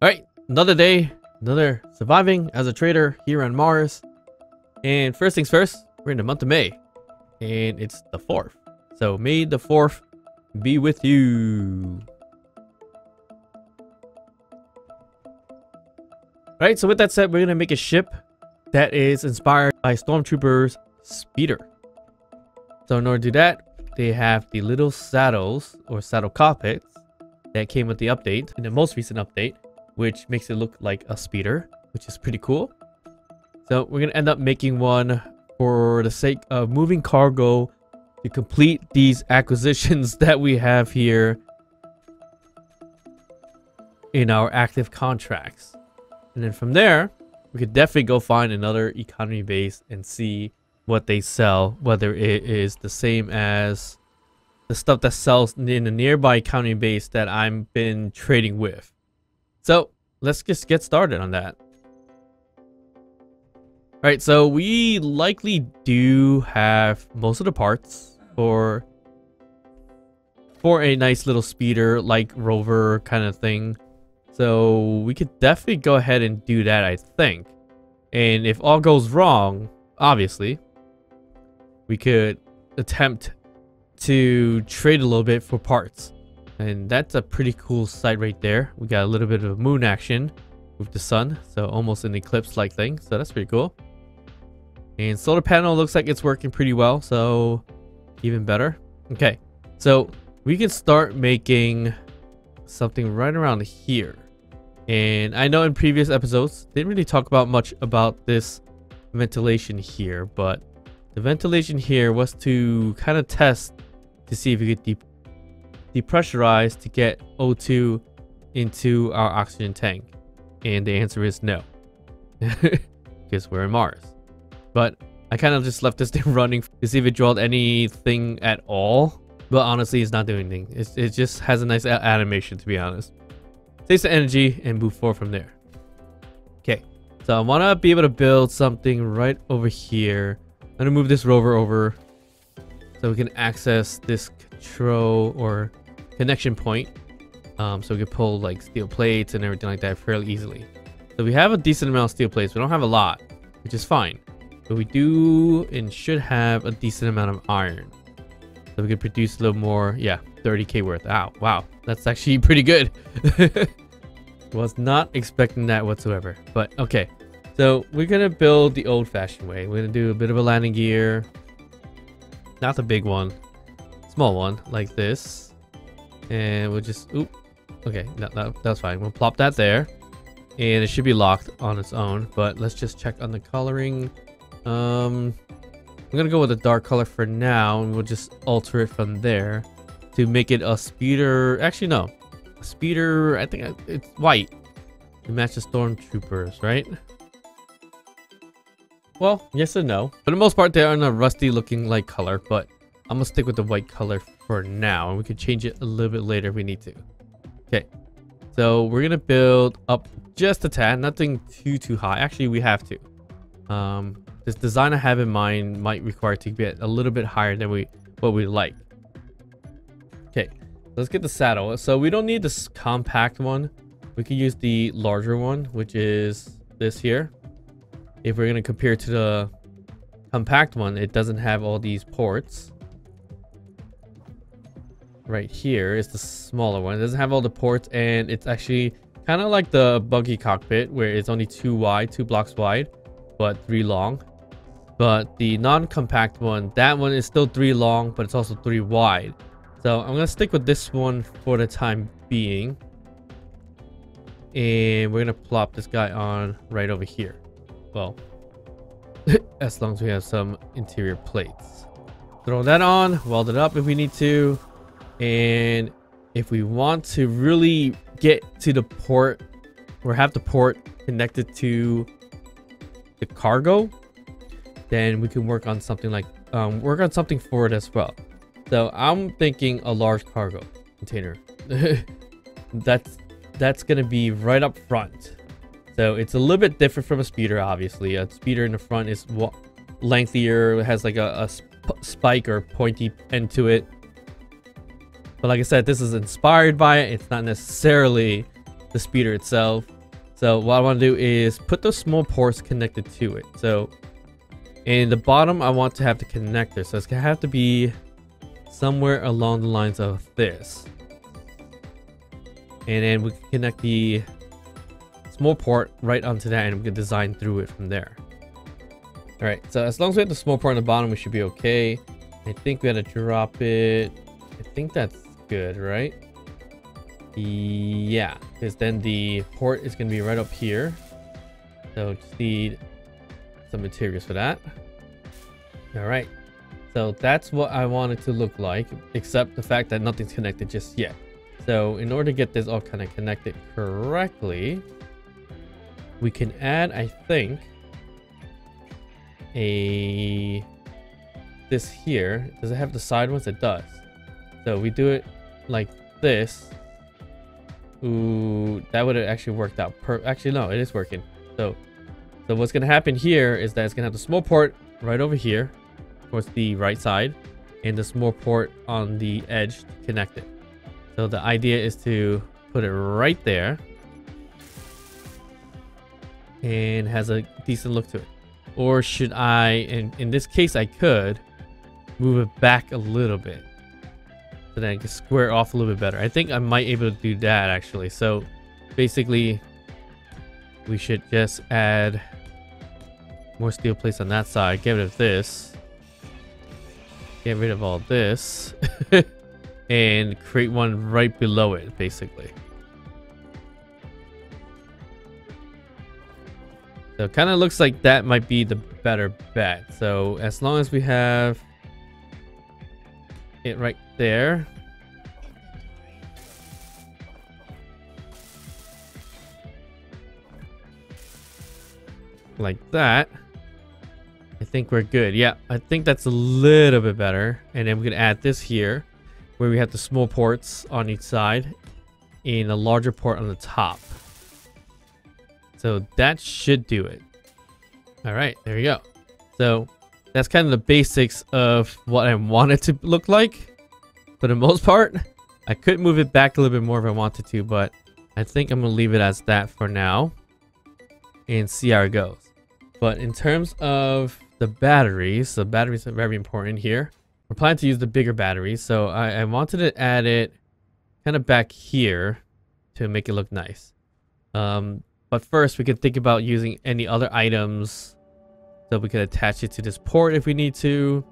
Alright, another day, another surviving as a trader here on Mars. And first things first, we're in the month of May. And it's the 4th. So May the 4th be with you. Alright, so with that said, we're going to make a ship that is inspired by Stormtrooper's speeder. So in order to do that, they have the little saddles or saddle cockpits that came with the update, in the most recent update, which makes it look like a speeder, which is pretty cool. So we're going to end up making one for the sake of moving cargo to complete these acquisitions that we have here in our active contracts. And then from there, we could definitely go find another economy base and see what they sell, whether it is the same as the stuff that sells in a nearby economy base that I've been trading with. So let's just get started on that. Alright, so we likely do have most of the parts for a nice little speeder like rover kind of thing. So we could definitely go ahead and do that, I think. And if all goes wrong, obviously, we could attempt to trade a little bit for parts. And that's a pretty cool sight right there. We got a little bit of moon action with the sun, so almost an eclipse like thing, so that's pretty cool. And solar panel looks like it's working pretty well, so even better. Okay, so we can start making something right around here. And I know in previous episodes didn't really talk about much about this ventilation here, but the ventilation here was to kind of test to see if we could depressurize to get O2 into our oxygen tank. And the answer is no, because we're in Mars. But I kind of just left this thing running to see if it drawed anything at all. But honestly, it's not doing anything. It just has a nice animation, to be honest. Takes the energy and move forward from there. Okay, so I want to be able to build something right over here. I'm going to move this rover over so we can access this control or connection point. So we can pull like steel plates and everything like that fairly easily. So we have a decent amount of steel plates. We don't have a lot, which is fine. But we do and should have a decent amount of iron. So we could produce a little more. Yeah, 30k worth. Ow, wow. That's actually pretty good. Was not expecting that whatsoever. But okay. So we're going to build the old-fashioned way. We're going to do a bit of a landing gear. Not the big one. Small one, like this. And we'll just... Oop. Okay, that's fine. We'll plop that there. And it should be locked on its own. But let's just check on the coloring. I'm gonna go with a dark color for now, and we'll just alter it from there to make it a speeder. Actually, no, a speeder. I think it's white to match the stormtroopers, right? Well, yes and no. For the most part, they're in a rusty looking like color, but I'm gonna stick with the white color for now, and we can change it a little bit later if we need to. Okay, so we're gonna build up just a tad, nothing too high. Actually, we have to. This design I have in mind might require to get a little bit higher than what we like. Okay, let's get the saddle. So we don't need this compact one. We can use the larger one, which is this here. If we're going to compare to the compact one, it doesn't have all these ports. Right here is the smaller one. It doesn't have all the ports, and it's actually kind of like the buggy cockpit where it's only 2 blocks wide, but 3 long. But the non-compact one, that one is still 3 long, but it's also 3 wide. So I'm gonna stick with this one for the time being, and we're gonna plop this guy on right over here. Well, as long as we have some interior plates. Throw that on, weld it up if we need to, and if we want to really get to the port or have the port connected to the cargo, then we can work on something like something for it as well. So I'm thinking a large cargo container. that's gonna be right up front. So it's a little bit different from a speeder. Obviously, a speeder in the front is lengthier. It has like a spike or pointy end to it. But like I said, this is inspired by it. It's not necessarily the speeder itself. So what I want to do is put those small ports connected to it. So in the bottom, I want to have the connector. So it's going to have to be somewhere along the lines of this. And then we can connect the small port right onto that, and we can design through it from there. All right, so as long as we have the small port on the bottom, we should be okay. I think we had to drop it. I think that's good, right? Yeah, because then the port is going to be right up here. So just need some materials for that. All right, so that's what I want it to look like, except the fact that nothing's connected just yet. So in order to get this all kind of connected correctly, we can add, I think, this here. Does it have the side ones? It does. So we do it like this. Ooh, that would have actually worked out. Actually, no, it is working. So what's gonna happen here is that it's gonna have the small port right over here, towards the right side, and the small port on the edge to connect it. So the idea is to put it right there, and has a decent look to it. Or should I, in this case, I could move it back a little bit, so then I can square off a little bit better. I think I might be able to do that actually. So basically, we should just add more steel plates on that side. Get rid of this. Get rid of all this. And create one right below it, basically. So it kind of looks like that might be the better bet. So as long as we have it right there. Like that. I think we're good. Yeah, I think that's a little bit better. And then we can add this here, where we have the small ports on each side and a larger port on the top. So that should do it. All right, there you go. So that's kind of the basics of what I want it to look like. For the most part, I could move it back a little bit more if I wanted to, but I think I'm gonna leave it as that for now and see how it goes. But in terms of the batteries, the batteries are very important here. We're planning to use the bigger batteries, so I wanted to add it kind of back here to make it look nice. But first, we could think about using any other items, so we could attach it to this port if we need to.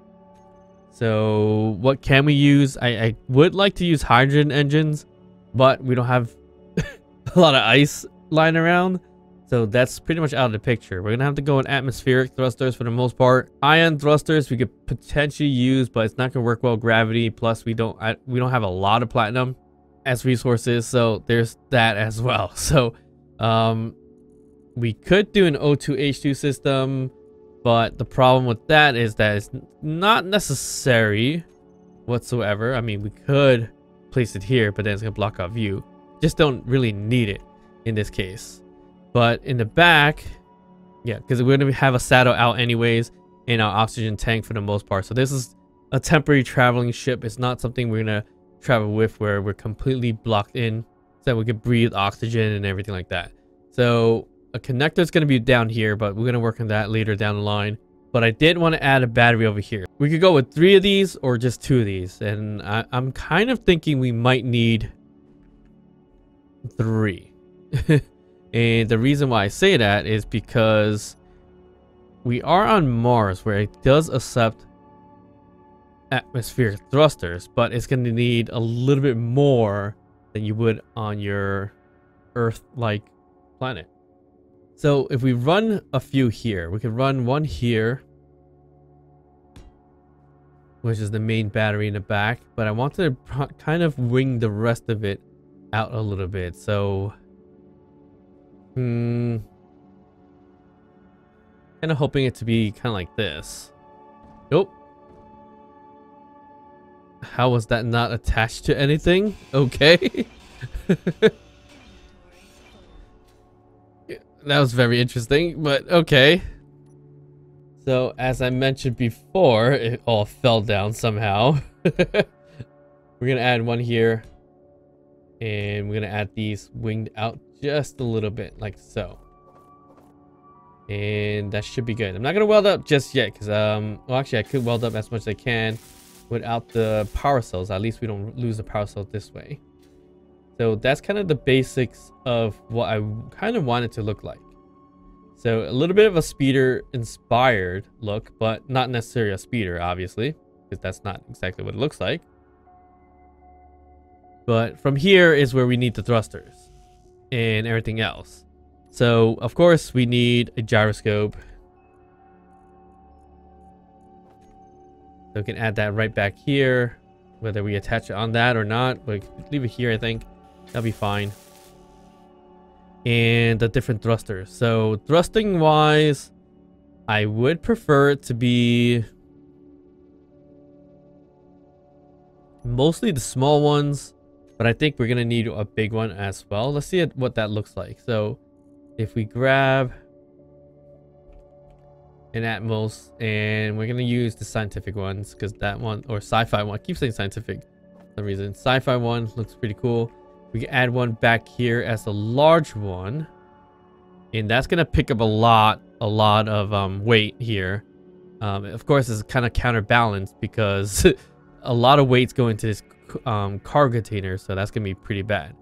So what can we use? I would like to use hydrogen engines, but we don't have a lot of ice lying around. So that's pretty much out of the picture. We're going to have to go in atmospheric thrusters for the most part. Ion thrusters we could potentially use, but it's not going to work well. Gravity, plus we don't have a lot of platinum as resources, so there's that as well. So we could do an O2H2 system, but the problem with that is that it's not necessary whatsoever. I mean, we could place it here, but then it's going to block our view. Just don't really need it in this case. But in the back, yeah, because we're going to have a saddle out anyways in our oxygen tank for the most part. So this is a temporary traveling ship. It's not something we're going to travel with where we're completely blocked in so that we can breathe oxygen and everything like that. So a connector is going to be down here, but we're going to work on that later down the line. But I did want to add a battery over here. We could go with 3 of these or just 2 of these. And I'm kind of thinking we might need 3. And the reason why I say that is because we are on Mars, where it does accept atmospheric thrusters, but it's going to need a little bit more than you would on your Earth-like planet. So if we run a few here, we could run one here, which is the main battery in the back, but I want to kind of wing the rest of it out a little bit. So kind of hoping it to be kind of like this. Nope. How was that not attached to anything? Okay. That was very interesting, but okay. So as I mentioned before, it all fell down somehow. We're gonna add one here And we're gonna add these winged out just a little bit, like so. And that should be good. I'm not gonna weld up just yet, because well, actually I could weld up as much as I can without the power cells. At least we don't lose the power cells this way. So that's kind of the basics of what I kind of want it to look like. So a little bit of a speeder inspired look, but not necessarily a speeder, obviously, because that's not exactly what it looks like. But from here is where we need the thrusters and everything else. So of course we need a gyroscope. So we can add that right back here, whether we attach it on that or not. But leave it here, I think. That'll be fine. And the different thrusters. So thrusting wise, I would prefer it to be mostly the small ones, but I think we're gonna need a big one as well. Let's see what that looks like. So if we grab an Atmos, and we're gonna use the scientific ones, because that one, or sci-fi one, I keep saying scientific for some reason. Sci-fi one looks pretty cool. We can add one back here as a large one, and that's gonna pick up a lot of weight here. Of course, it's kind of counterbalanced because a lot of weight's going to this cargo container, so that's gonna be pretty bad.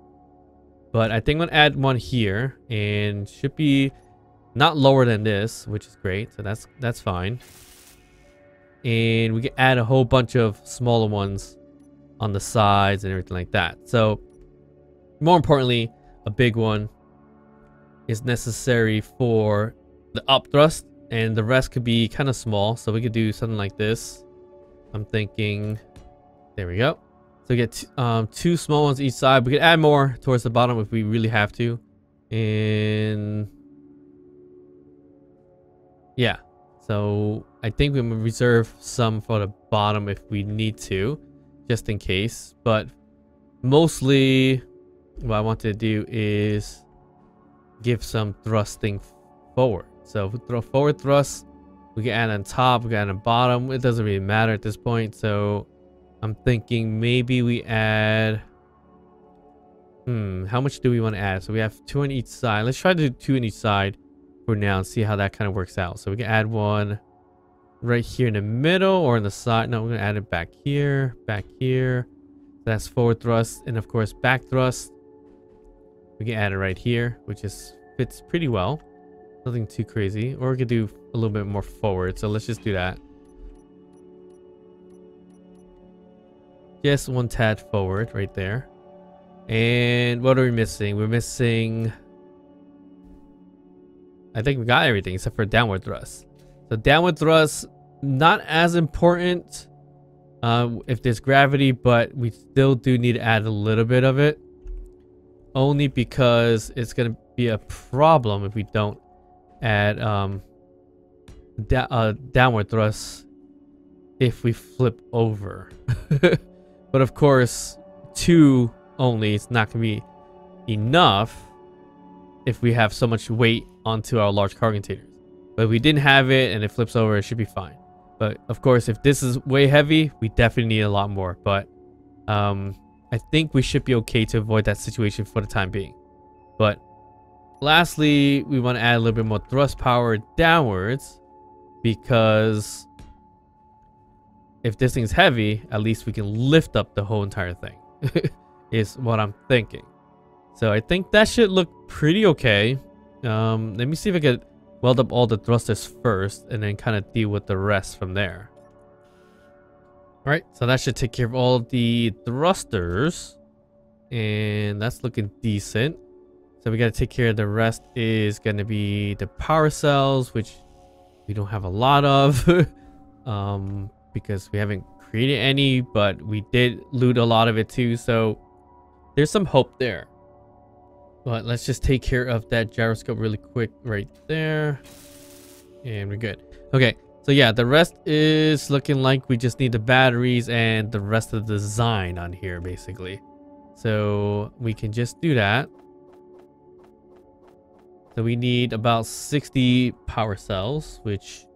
But I think I'm gonna add one here, and should be not lower than this, which is great. So that's fine. And we can add a whole bunch of smaller ones on the sides and everything like that. So more importantly, a big one is necessary for the up thrust, and the rest could be kind of small. So we could do something like this. I'm thinking, there we go. So we get two small ones each side. We could add more towards the bottom if we really have to. And yeah, so I think we're gonna reserve some for the bottom if we need to, just in case. But mostly what I want to do is give some thrusting forward. So if we throw forward thrust, we can add on top, we can add on bottom. It doesn't really matter at this point. So I'm thinking maybe we add, how much do we want to add? So we have 2 on each side. Let's try to do 2 on each side for now and see how that kind of works out. So we can add one right here in the middle or in the side. No, we're gonna add it back here, back here. That's forward thrust, and of course back thrust. We can add it right here, which is fits pretty well. Nothing too crazy. Or we could do a little bit more forward. So let's just do that. Just one tad forward right there. And what are we missing? We're missing, I think we got everything except for downward thrust. So downward thrust, not as important if there's gravity, but we still do need to add a little bit of it. Only because it's going to be a problem if we don't add downward thrust if we flip over. But of course, 2 only is not going to be enough if we have so much weight onto our large cargo containers. But if we didn't have it and it flips over, it should be fine. But of course, if this is way heavy, we definitely need a lot more. But I think we should be okay to avoid that situation for the time being. But lastly, we want to add a little bit more thrust power downwards, because if this thing's heavy, at least we can lift up the whole entire thing is what I'm thinking. So I think that should look pretty okay. Let me see if I can weld up all the thrusters first and then kind of deal with the rest from there. All right, so that should take care of all the thrusters, and that's looking decent. So we got to take care of the rest. Is going to be the power cells, which we don't have a lot of because we haven't created any, but we did loot a lot of it too, so there's some hope there. But let's just take care of that gyroscope really quick right there, and we're good. Okay, so yeah, the rest is looking like we just need the batteries and the rest of the design on here basically. So we can just do that. So we need about 60 power cells, which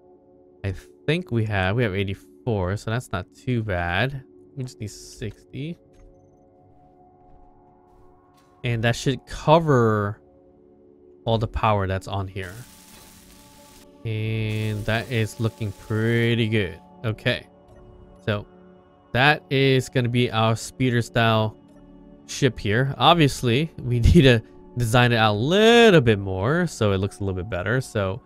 I think we have 84, so that's not too bad. We just need 60. And that should cover all the power that's on here. And that is looking pretty good. Okay. So that is going to be our speeder style ship here. Obviously, we need to design it out a little bit more so it looks a little bit better. So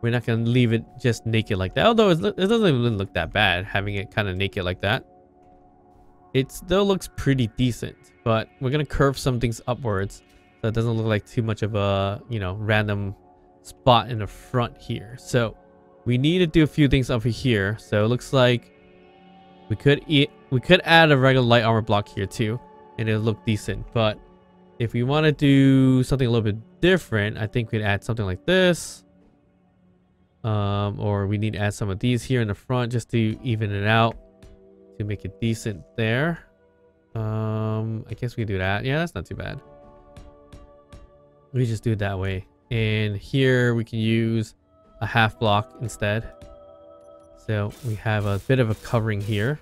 we're not going to leave it just naked like that. Although it doesn't even look that bad having it kind of naked like that. It still looks pretty decent, but we're going to curve some things upwards so it doesn't look like too much of a, you know, random spot in the front here. So we need to do a few things over here. So it looks like we could add a regular light armor block here too, and it'll look decent. But if we want to do something a little bit different, I think we'd add something like this. Or we need to add some of these here in the front just to even it out, to make it decent there. I guess we do that. Yeah, that's not too bad. We just do it that way. And here we can use a half block instead. So we have a bit of a covering here.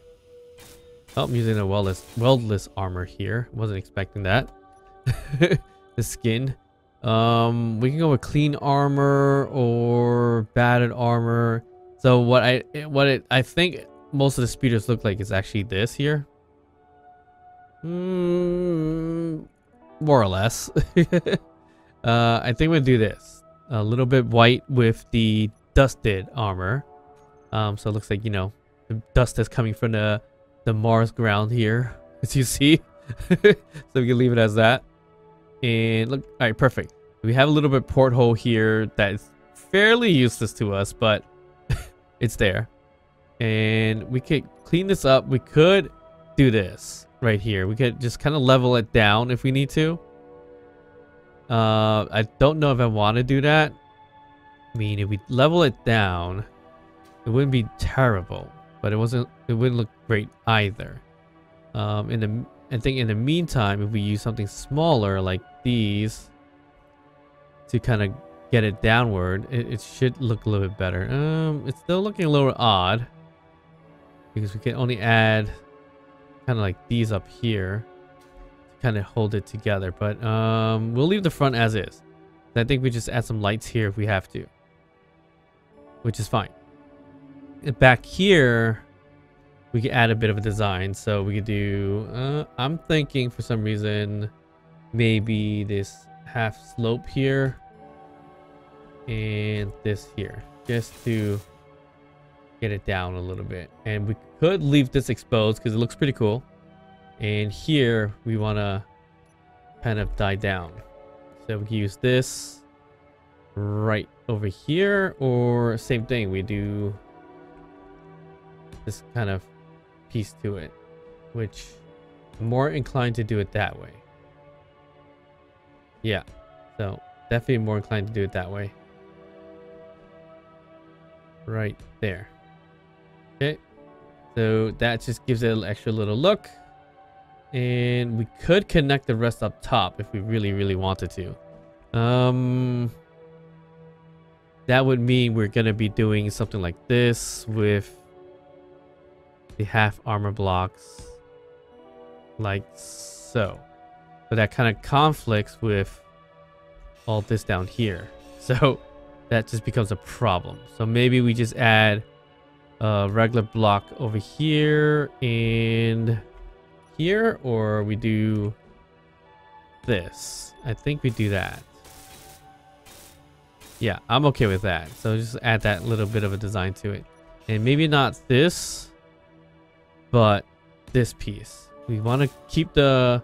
Oh, I'm using a weldless armor here. Wasn't expecting that. The skin. We can go with clean armor or battered armor. So what I think most of the speeders look like is actually this here. More or less. I think we'll do this. A little bit white with the dusted armor. So it looks like, you know, the dust is coming from the Mars ground here, as you see. So we can leave it as that. And look, all right, perfect. We have a little bit porthole here that is fairly useless to us, but it's there. And we could clean this up. We could do this right here. We could just kind of level it down if we need to. I don't know if I want to do that. I mean, if we level it down, it wouldn't be terrible, but it wouldn't look great either. I think in the meantime, if we use something smaller like these to kind of get it downward, it should look a little bit better. It's still looking a little odd because we can only add kind of like these up here to kind of hold it together. But we'll leave the front as is. I think we just add some lights here if we have to, which is fine. And back here, we can add a bit of a design. So we could do, I'm thinking for some reason, maybe this half slope here and this here, just to get it down a little bit. And we could leave this exposed because it looks pretty cool. And here we want to kind of die down. So we can use this right over here, or same thing, we do this kind of piece to it, which I'm more inclined to do it that way. Yeah, so definitely more inclined to do it that way. Right there. Okay, so that just gives it an extra little look. And we could connect the rest up top if we really wanted to. That would mean we're gonna be doing something like this with the half armor blocks, like so. But that kind of conflicts with all this down here, so that just becomes a problem. So maybe we just add a regular block over here and here, or we do this. I think we do that. Yeah, I'm okay with that. So just add that little bit of a design to it. And maybe not this, but this piece. We want to keep the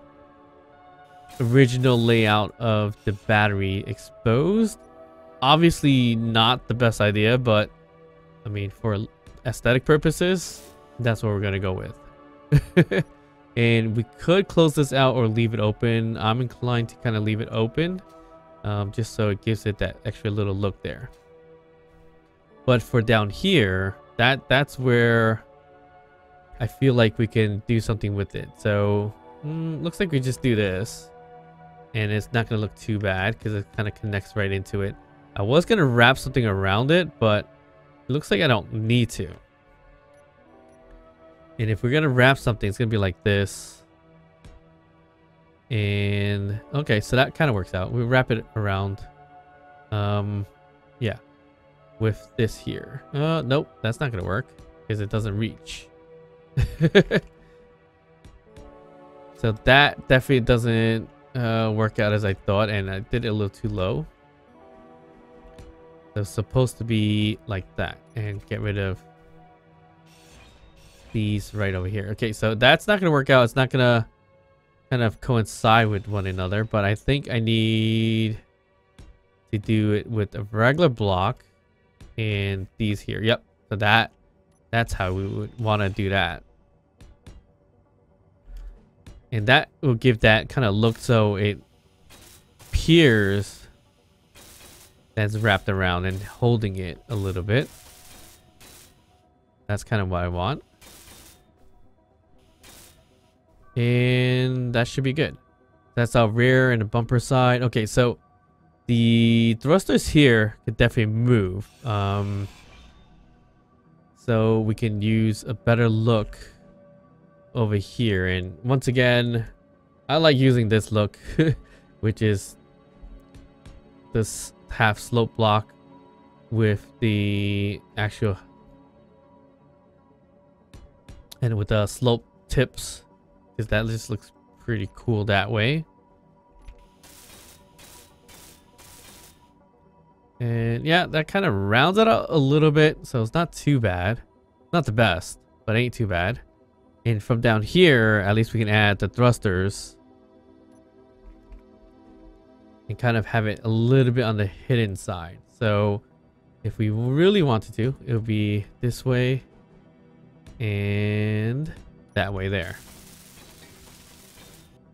original layout of the battery exposed. Obviously not the best idea, but I mean, for aesthetic purposes, that's what we're going to go with. And we could close this out or leave it open. I'm inclined to kind of leave it open, just so it gives it that extra little look there. But for down here, that's where I feel like we can do something with it. So looks like we just do this, and it's not going to look too bad because it kind of connects right into it. I was going to wrap something around it, but it looks like I don't need to. And if we're going to wrap something, it's going to be like this. And okay, so that kind of works out. We wrap it around, yeah, with this here. Nope, that's not gonna work because it doesn't reach. So that definitely doesn't work out as I thought, and I did it a little too low. So it's supposed to be like that, and get rid of these right over here. Okay, so that's not gonna work out. It's not gonna kind of coincide with one another, but I think I need to do it with a regular block and these here. Yep, so that's how we would want to do that, and that will give that kind of look so it appears that's wrapped around and holding it a little bit. That's kind of what I want. And that should be good. That's our rear and the bumper side. Okay, so the thrusters here could definitely move. So we can use a better look over here. And once again, I like using this look, which is this half slope block with the actual and with the slope tips, because that just looks pretty cool that way. And yeah, that kind of rounds it out a little bit, so it's not too bad. Not the best, but ain't too bad. And from down here, at least we can add the thrusters and kind of have it a little bit on the hidden side. So if we really wanted to, it would be this way and that way there.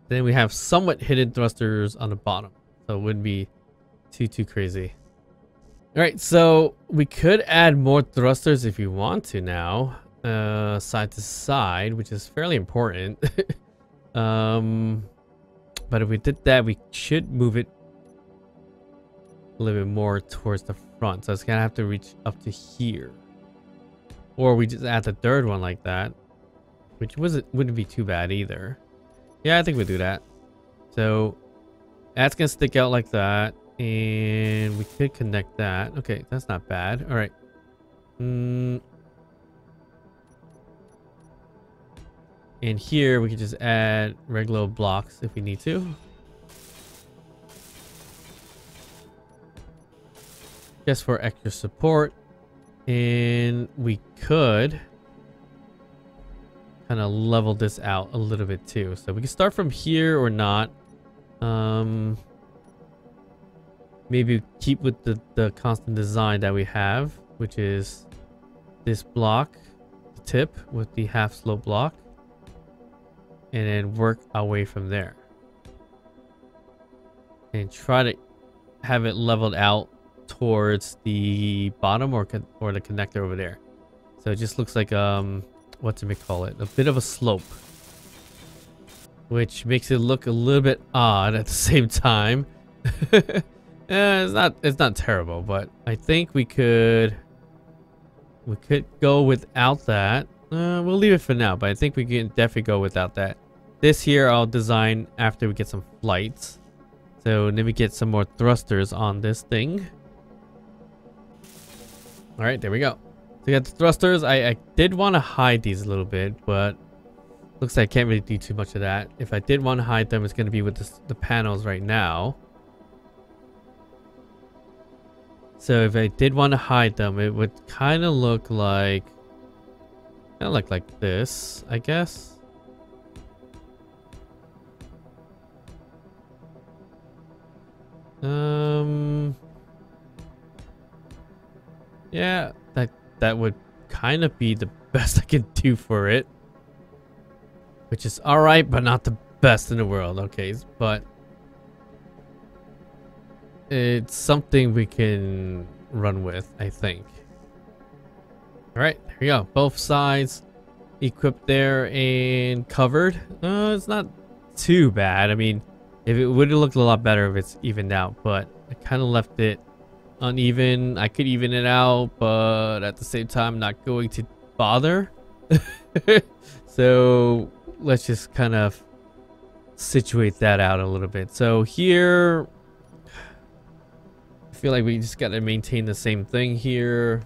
Then we have somewhat hidden thrusters on the bottom, so it wouldn't be too crazy. All right, so we could add more thrusters if you want to now, side to side, which is fairly important. But if we did that, we should move it a little bit more towards the front, so it's gonna have to reach up to here, or we just add the third one like that, which wouldn't be too bad either. Yeah, I think we'll do that. So that's gonna stick out like that, and we could connect that. Okay, that's not bad. All right. And here we can just add regular blocks if we need to. Just for extra support. And we could kind of level this out a little bit too. So we can start from here or not. Maybe keep with the constant design that we have, which is this block, the tip with the half slope block, and then work our way from there. And try to have it leveled out towards the bottom or the connector over there. So it just looks like what do we call it? A bit of a slope, which makes it look a little bit odd at the same time. It's not terrible, but I think we could go without that. We'll leave it for now, but I think we can definitely go without that. This here I'll design after we get some flights. So then we get some more thrusters on this thing. All right, there we go. So we got the thrusters. I did want to hide these a little bit, but looks like I can't really do too much of that. If I did want to hide them, it's going to be with the panels right now. So if I did want to hide them, it would kind of look like this, I guess. Yeah, that would kind of be the best I can do for it, which is all right, but not the best in the world. Okay, but it's something we can run with, I think. All right, there we go. Both sides equipped there and covered. It's not too bad. I mean, if it would have looked a lot better if it's evened out, but I kind of left it uneven. I could even it out, but at the same time, not going to bother. So let's just kind of situate that out a little bit. So here, I feel like we just got to maintain the same thing here.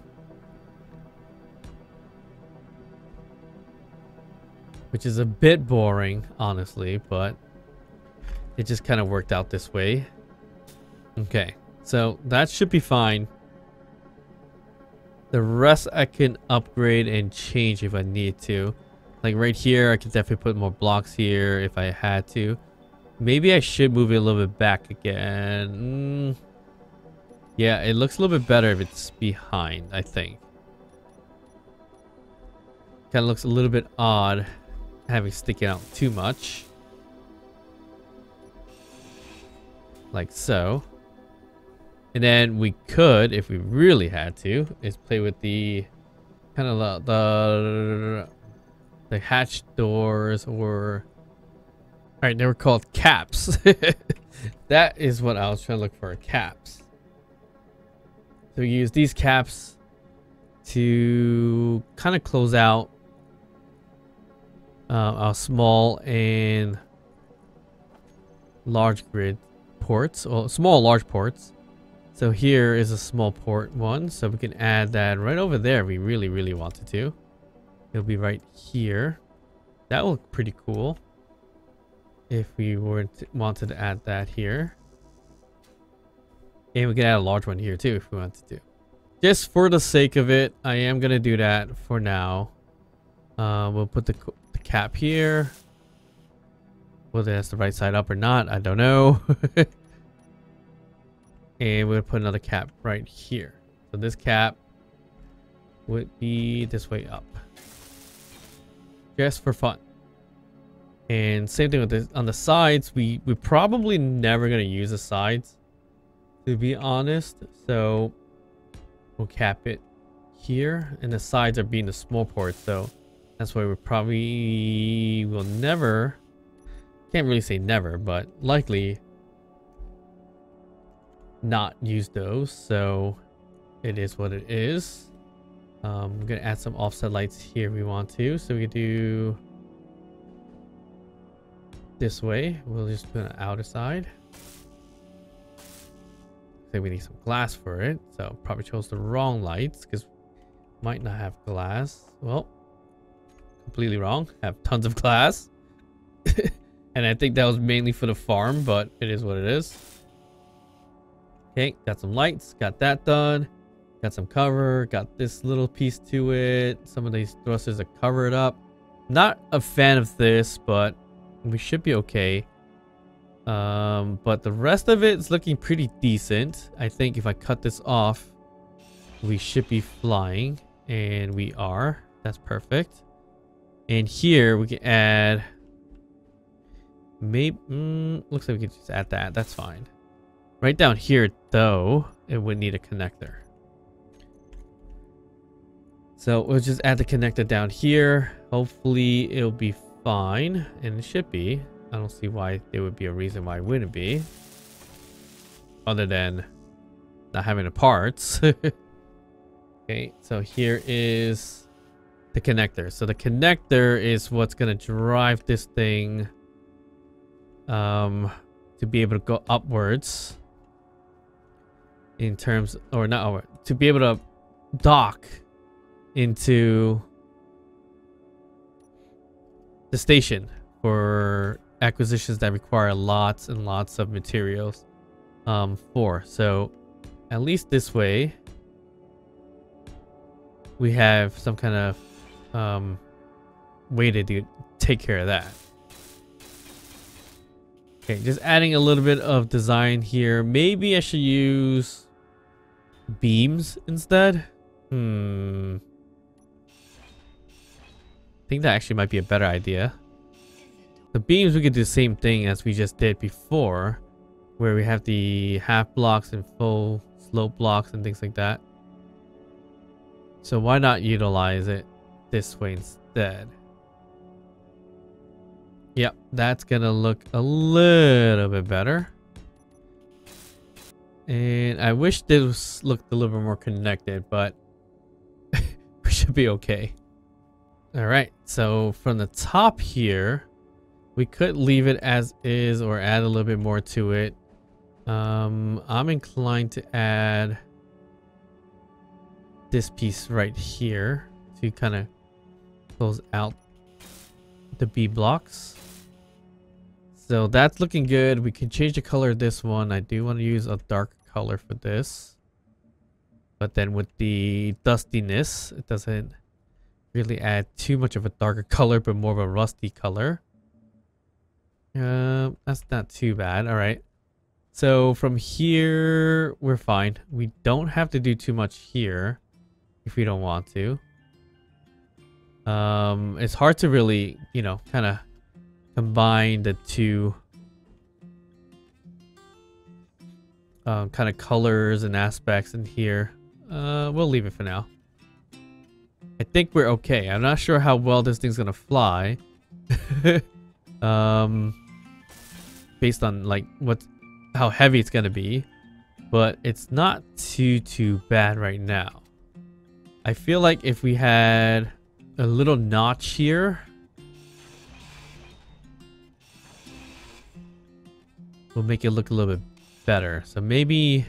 Which is a bit boring, honestly, but it just kind of worked out this way. Okay, so that should be fine. The rest I can upgrade and change if I need to. Like right here, I could definitely put more blocks here if I had to. Maybe I should move it a little bit back again. Yeah, it looks a little bit better if it's behind, I think. Kind of looks a little bit odd having sticking out too much. Like so. And then we could, if we really had to, is play with the kind of the hatch doors, or alright, they were called caps. That is what I was trying to look for, caps. So we use these caps to kind of close out our small and large grid ports, or small large ports. So here is a small port one, so we can add that right over there if we really wanted to. It'll be right here. That will look pretty cool if we wanted to add that here. And we can add a large one here too if we wanted to. Just for the sake of it, I am gonna do that for now. We'll put the cap here. Whether that's the right side up or not, I don't know. And we'll put another cap right here. So this cap would be this way up. Just for fun. And same thing with this on the sides. We're probably never gonna use the sides, to be honest. So we'll cap it here. And the sides are being the small ports, so that's why we probably will never, can't really say never, but likely not use those. So it is what it is. I'm gonna add some offset lights here if we want to. So we could do this way. We'll just put an outer side. Say we need some glass for it. So probably chose the wrong lights because might not have glass. Well, completely wrong. Have tons of glass. And I think that was mainly for the farm, but it is what it is. Okay, got some lights, got that done. Got some cover, got this little piece to it. Some of these thrusters are covered up. Not a fan of this, but we should be okay. But the rest of it is looking pretty decent. I think if I cut this off, we should be flying, and we are. That's perfect. And here we can add, maybe looks like we could just add that. That's fine. Right down here though, it would need a connector. So we'll just add the connector down here. Hopefully it'll be fine, and it should be. I don't see why there would be a reason why it wouldn't be, other than not having the parts. Okay, so here is the connector. So the connector is what's gonna drive this thing to be able to go upwards in terms, or not over, to be able to dock into the station for acquisitions that require lots and lots of materials so at least this way we have some kind of way to take care of that. Okay, just adding a little bit of design here. Maybe I should use beams instead. I think that actually might be a better idea. The beams, we could do the same thing as we just did before, where we have the half blocks and full slope blocks and things like that. So why not utilize it this way instead? Yep, that's gonna look a little bit better. And I wish this looked a little bit more connected, but we should be okay. All right, so from the top here, We could leave it as is or add a little bit more to it. I'm inclined to add this piece right here to kind of close out the B blocks. So that's looking good. We can change the color of this one. I do want to use a dark color for this. But then with the dustiness, it doesn't really add too much of a darker color, but more of a rusty color. That's not too bad. All right. So from here, we're fine. We don't have to do too much here if we don't want to. It's hard to really, you know, kind of combine the two kind of colors and aspects in here. We'll leave it for now. I think we're okay. I'm not sure how well this thing's gonna fly. Based on like how heavy it's gonna be, but it's not too bad right now. I feel like if we had a little notch here, we'll make it look a little bit better. So maybe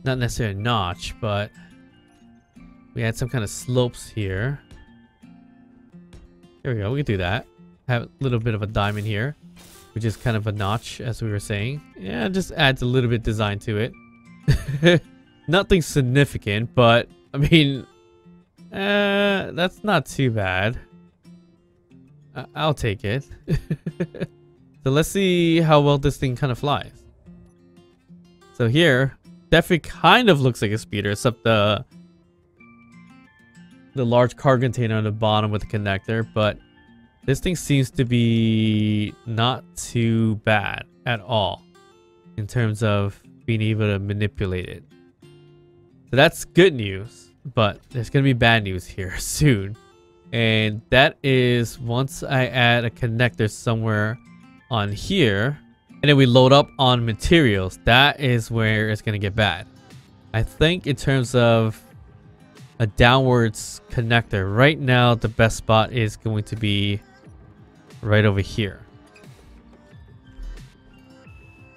not necessarily a notch, but we had some kind of slopes here. There we go. We can do that. Have a little bit of a diamond here, which is kind of a notch, as we were saying. Yeah, it just adds a little bit design to it. Nothing significant, but I mean, that's not too bad. I'll take it. So let's see how well this thing kind of flies. So here, definitely kind of looks like a speeder, except the large cargo container on the bottom with the connector, but this thing seems to be not too bad at all in terms of being able to manipulate it. So that's good news, but there's going to be bad news here soon. And that is once I add a connector somewhere on here, and then we load up on materials, that is where it's going to get bad. I think in terms of a downwards connector, right now the best spot is going to be right over here.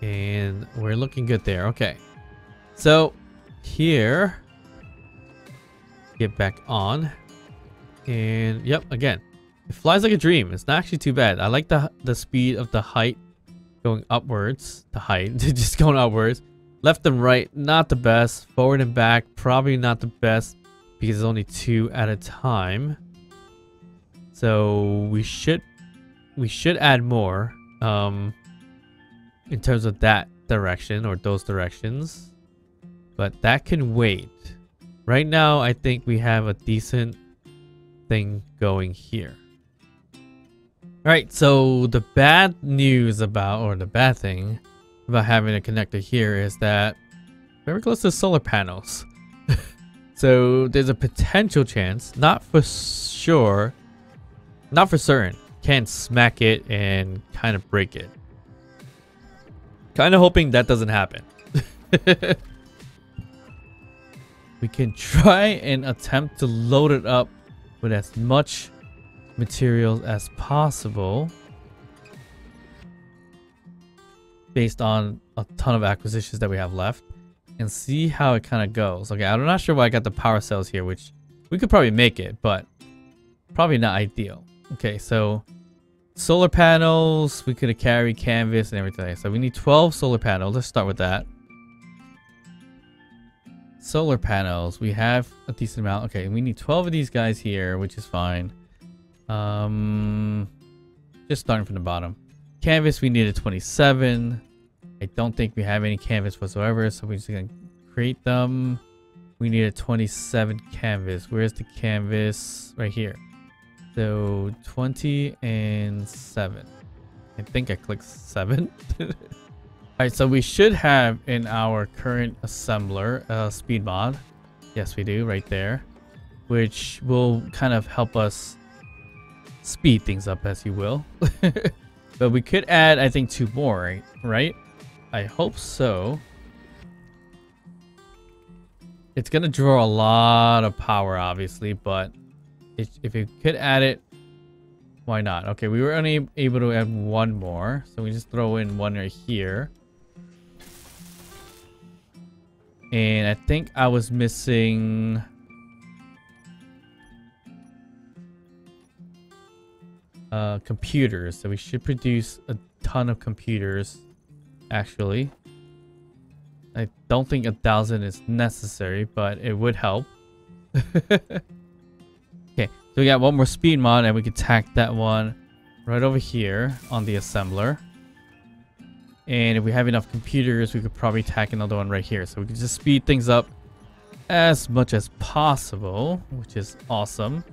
And we're looking good there. Okay. So here, get back on. And yep, again, it flies like a dream. It's not actually too bad. I like the speed of the height going upwards. The height just going upwards. Left and right, not the best. Forward and back, probably not the best because it's only 2 at a time. So we should add more in terms of that direction or those directions, but that can wait. Right now, I think we have a decent thing going here. All right, so the bad news about, or the bad thing about having a connector here is that very close to solar panels. So there's a potential chance, not for sure, not for certain, can smack it and kind of break it. Kind of hoping that doesn't happen. We can try and attempt to load it up with as much materials as possible based on a ton of acquisitions that we have left and see how it kind of goes. Okay, I'm not sure why I got the power cells here, which we could probably make it, but probably not ideal. Okay, so solar panels, we could carry canvas and everything. So we need 12 solar panels. Let's start with that. Solar panels, we have a decent amount. Okay, we need 12 of these guys here, which is fine. Just starting from the bottom. Canvas, we needed 27. I don't think we have any canvas whatsoever, so we're just gonna create them. We needed 27 canvas. Where's the canvas? Right here. So 20 and 7. I think I clicked 7. Alright, so we should have in our current assembler speed mod. Yes, we do, right there. Which will kind of help us speed things up, as you will. But we could add, I think, 2 more, right? I hope so. It's going to draw a lot of power, obviously, but if you could add it Why not? Okay, we were only able to add one more, so we just throw in one right here. And I think I was missing computers, so we should produce a ton of computers. Actually, I don't think 1,000 is necessary, but it would help. Okay, so we got one more speed mod, and we can tack that one right over here on the assembler. And if we have enough computers, we could probably tack another one right here, so we can just speed things up as much as possible, which is awesome.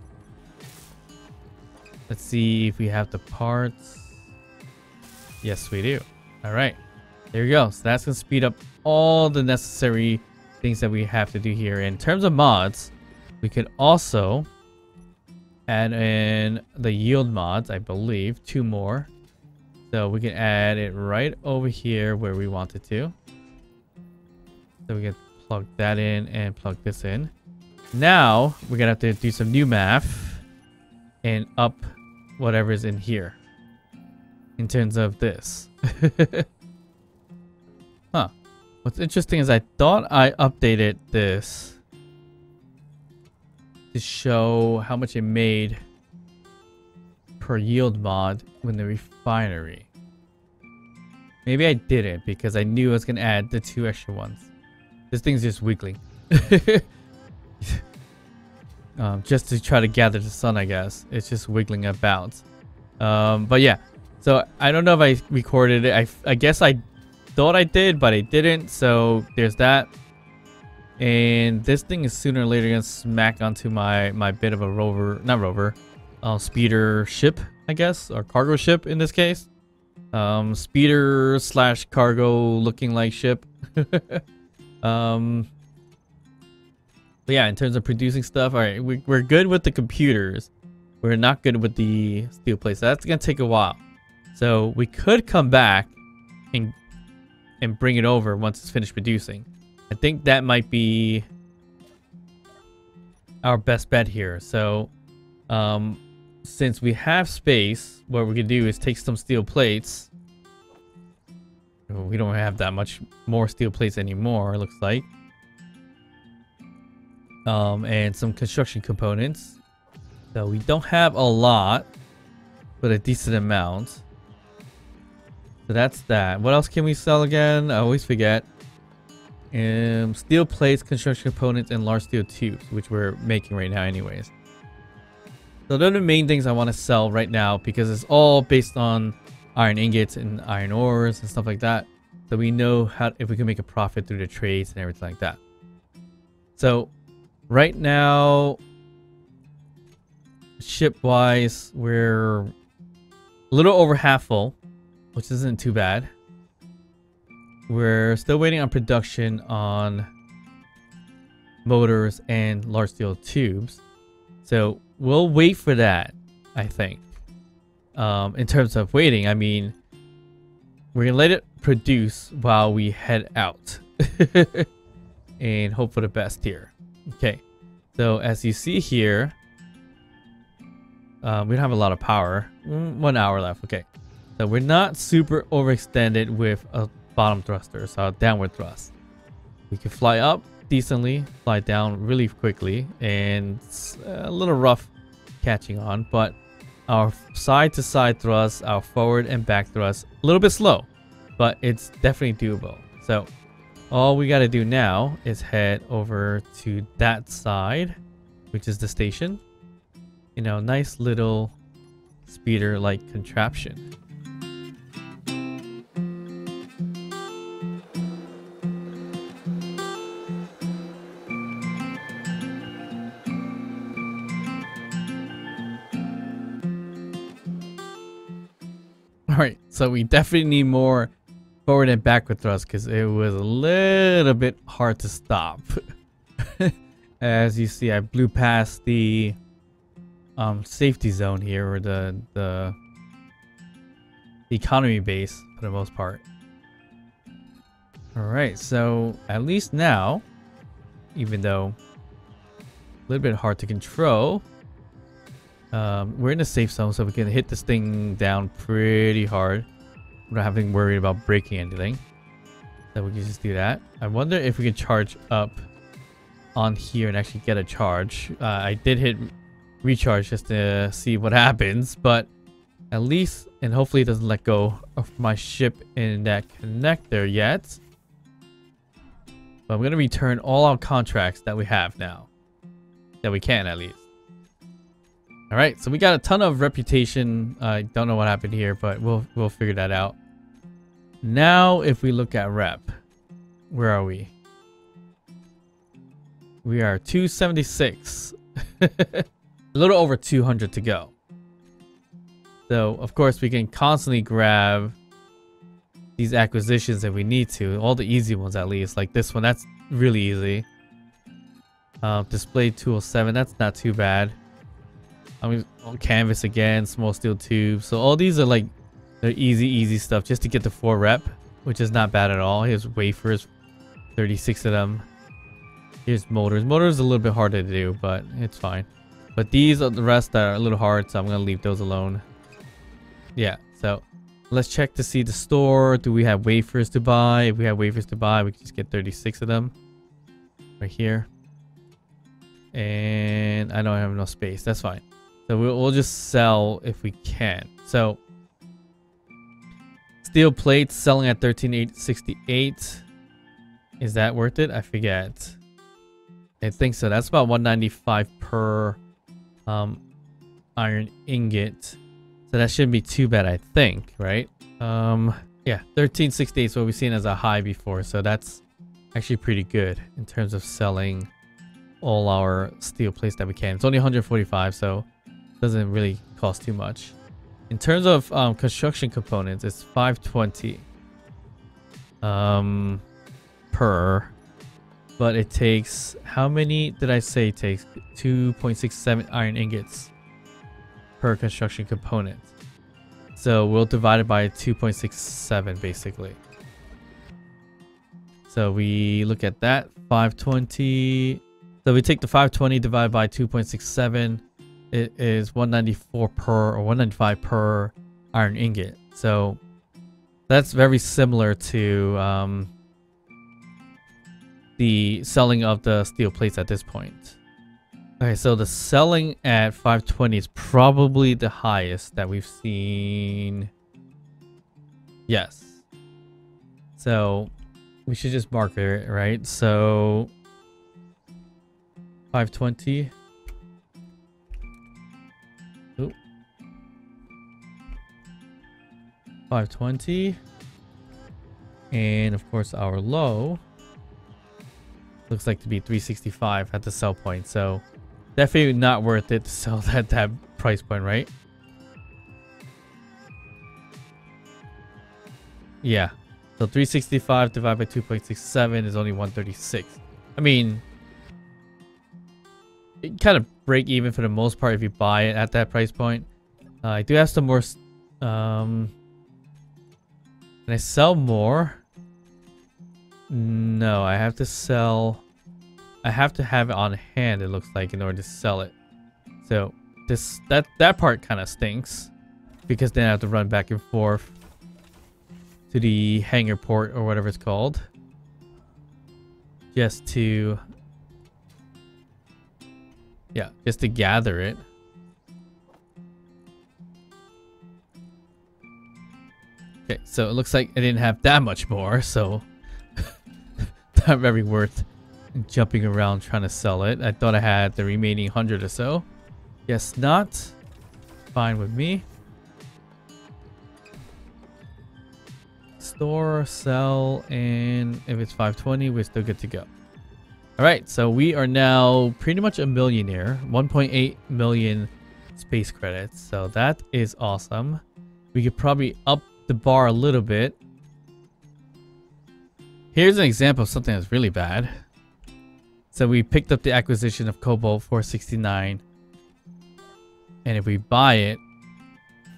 Let's see if we have the parts. Yes, we do. All right, there we go. So that's gonna speed up all the necessary things that we have to do here. In terms of mods, we could also add in the yield mods, I believe, 2 more. So we can add it right over here where we want it to. So we can plug that in and plug this in. Now we're gonna have to do some new math and up whatever's in here in terms of this. Huh. What's interesting is I thought I updated this to show how much it made per yield mod when the refinery. Maybe I didn't because I knew I was gonna add the 2 extra ones. This thing's just wiggling. Just to try to gather the sun, I guess. It's just wiggling about. But yeah, so I don't know if I recorded it. I guess I thought I did, but I didn't. So there's that. And this thing is sooner or later gonna smack onto my bit of a rover, not rover, speeder ship, I guess, or cargo ship in this case. Speeder slash cargo looking like ship. But yeah, in terms of producing stuff, all right, we're good with the computers. We're not good with the steel plates. So that's gonna take a while. So we could come back and bring it over once it's finished producing. I think that might be our best bet here. So since we have space, what we can do is take some steel plates. We don't have that much more steel plates anymore, it looks like. And some construction components. So we don't have a lot, but a decent amount. So that's that. What else can we sell again? I always forget. Steel plates, construction components, and large steel tubes, which we're making right now anyways. So those are the main things I want to sell right now because it's all based on iron ingots and iron ores and stuff like that. So we know how if we can make a profit through the trades and everything like that. So right now, ship-wise, we're a little over half full, which isn't too bad. We're still waiting on production on motors and large steel tubes. So we'll wait for that, I think. In terms of waiting, I mean, we're going to let it produce while we head out. And hope for the best here. Okay. So as you see here, we don't have a lot of power. 1 hour left. Okay. So we're not super overextended with a bottom thruster, so a downward thrust. We can fly up decently, fly down really quickly, and it's a little rough catching on, but our side to side thrust, our forward and back thrust, a little bit slow, but it's definitely doable. So all we got to do now is head over to that side, which is the station. You know, nice little speeder like contraption. Alright, so we definitely need more forward and backward thrust because it was a little bit hard to stop. As you see, I blew past the safety zone here, or the economy base for the most part. Alright, so at least now, even though a little bit hard to control, We're in a safe zone, so we can hit this thing down pretty hard. We're not having worried about breaking anything. So we can just do that. I wonder if we can charge up on here and actually get a charge. I did hit recharge just to see what happens, but at least, and hopefully it doesn't let go of my ship in that connector yet. But I'm going to return all our contracts that we have now. That we can, at least. Alright, so we got a ton of reputation. I don't know what happened here, but we'll figure that out. Now, if we look at rep, where are we? We are 276. A little over 200 to go. So, of course, we can constantly grab these acquisitions if we need to. All the easy ones, at least. Like this one, that's really easy. Display 207, that's not too bad. I mean, canvas again, small steel tube. So all these are like, they're easy stuff just to get the 4 rep, which is not bad at all. Here's wafers, 36 of them. Here's motors. Motors are a little bit harder to do, but it's fine. But these are the rest that are a little hard, so I'm going to leave those alone. Yeah, so let's check to see the store. Do we have wafers to buy? If we have wafers to buy, we can just get 36 of them. Right here. And I don't have enough space. That's fine. So we'll just sell if we can. So steel plates selling at 13,868. Is that worth it? I forget. I think so. That's about 195 per iron ingot. So that shouldn't be too bad, I think, right? Yeah, 1368 is what we've seen as a high before. So that's actually pretty good in terms of selling all our steel plates that we can. It's only 145, so it doesn't really cost too much. In terms of construction components, it's 520 per, but it takes, how many did I say it takes? 2.67 iron ingots per construction component. So we'll divide it by 2.67 basically. So we look at that, 520. So we take the 520 divided by 2.67. It is 194 per, or 195 per iron ingot. So that's very similar to the selling of the steel plates at this point. Okay, so the selling at 520 is probably the highest that we've seen. Yes. So we should just mark it, right? So 520. Oop. 520. And of course our low looks like to be 365 at the sell point. So definitely not worth it to sell at that price point, right? Yeah. So 365 divided by 2.67 is only 136. I mean, it kind of break even for the most part if you buy it at that price point. I do have some more. Can I sell more? No, I have to sell. I have to have it on hand, it looks like, in order to sell it. So that part kind of stinks, because then I have to run back and forth to the hangar port or whatever it's called, just to gather it. Okay, so it looks like I didn't have that much more, so not very worth jumping around trying to sell it. I thought I had the remaining 100 or so. Guess not. Fine with me. Store, sell, and if it's 520, we're still good to go. All right, so we are now pretty much a millionaire. 1.8 million space credits. So that is awesome. We could probably up the bar a little bit. Here's an example of something that's really bad. So we picked up the acquisition of Cobalt 469. And if we buy it,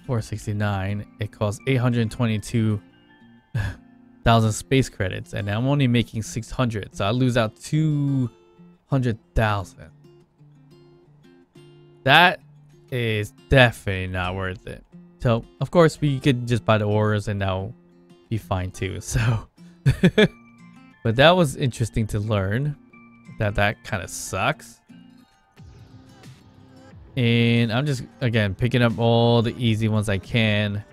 469, it costs 822,000 space credits. And I'm only making 600. So I lose out 200,000. That is definitely not worth it. So, of course, we could just buy the ores and now be fine too. So, but that was interesting to learn that kind of sucks. And I'm just, again, picking up all the easy ones I can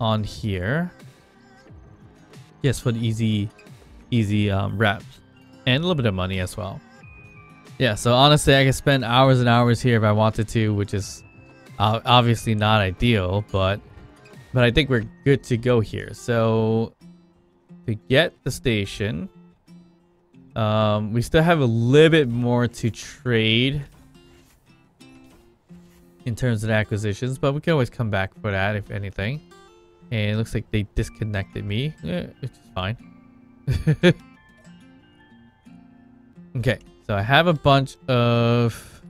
on here. Yes, for the easy reps. And a little bit of money as well. Yeah, so honestly, I could spend hours and hours here if I wanted to, which is obviously not ideal, but I think we're good to go here. So to get the station, we still have a little bit more to trade in terms of acquisitions, but we can always come back for that if anything. And it looks like they disconnected me, which is fine. Okay, so I have a bunch of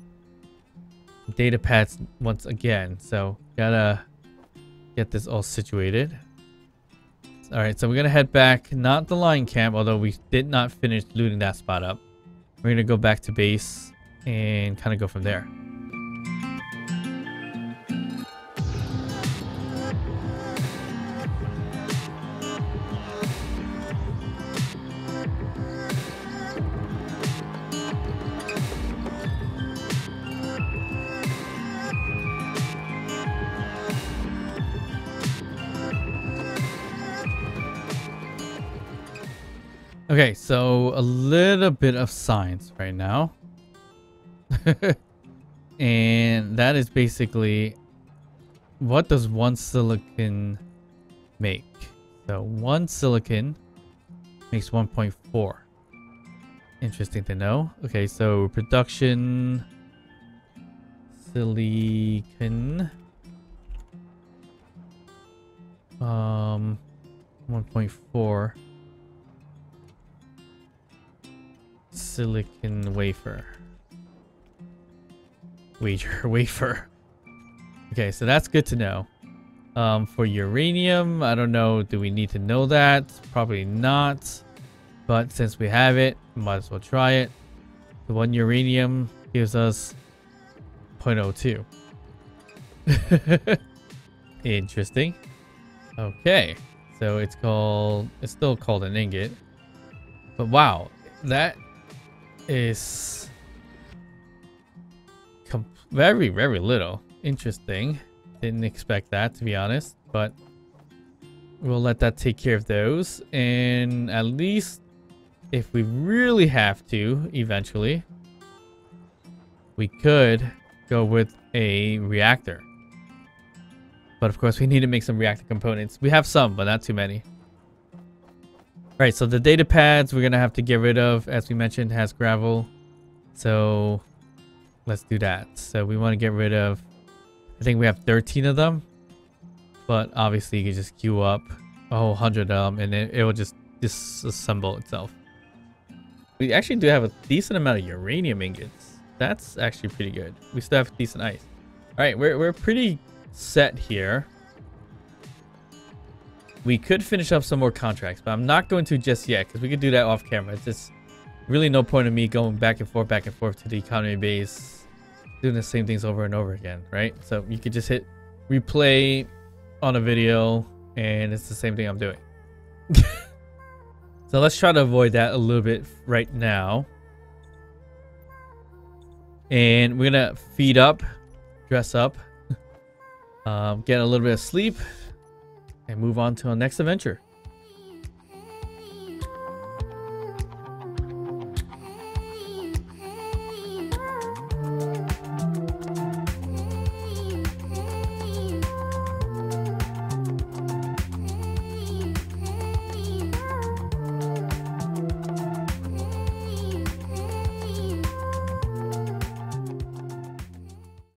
data pads once again, so gotta get this all situated. All right, so we're gonna head back, not the line camp, although we did not finish looting that spot up. We're gonna go back to base and kind of go from there. Okay, so a little bit of science right now. And that is basically, what does one silicon make? So one silicon makes 1.4. Interesting to know. Okay, so production silicon 1.4 silicon wafer. Wafer. Okay, so that's good to know. For uranium, I don't know. Do we need to know that? Probably not. But since we have it, might as well try it. The one uranium gives us 0.02. Interesting. Okay, so it's still called an ingot. But wow, that is very, very little. Interesting. Didn't expect that, to be honest, but we'll let that take care of those. And at least if we really have to eventually, we could go with a reactor. But of course we need to make some reactor components. We have some, but not too many. Right, so the data pads we're gonna have to get rid of, as we mentioned, has gravel. So let's do that. So we want to get rid of, I think we have 13 of them, but obviously you can just queue up a whole 100 of them and it will just disassemble itself. We actually do have a decent amount of uranium ingots. That's actually pretty good. We still have decent ice. All right, we're pretty set here. We could finish up some more contracts, but I'm not going to just yet because we could do that off camera. It's just really no point in me going back and forth to the economy base, doing the same things over and over again, right? So you could just hit replay on a video and it's the same thing I'm doing. So let's try to avoid that a little bit right now. And we're gonna feed up, dress up, get a little bit of sleep, and move on to our next adventure.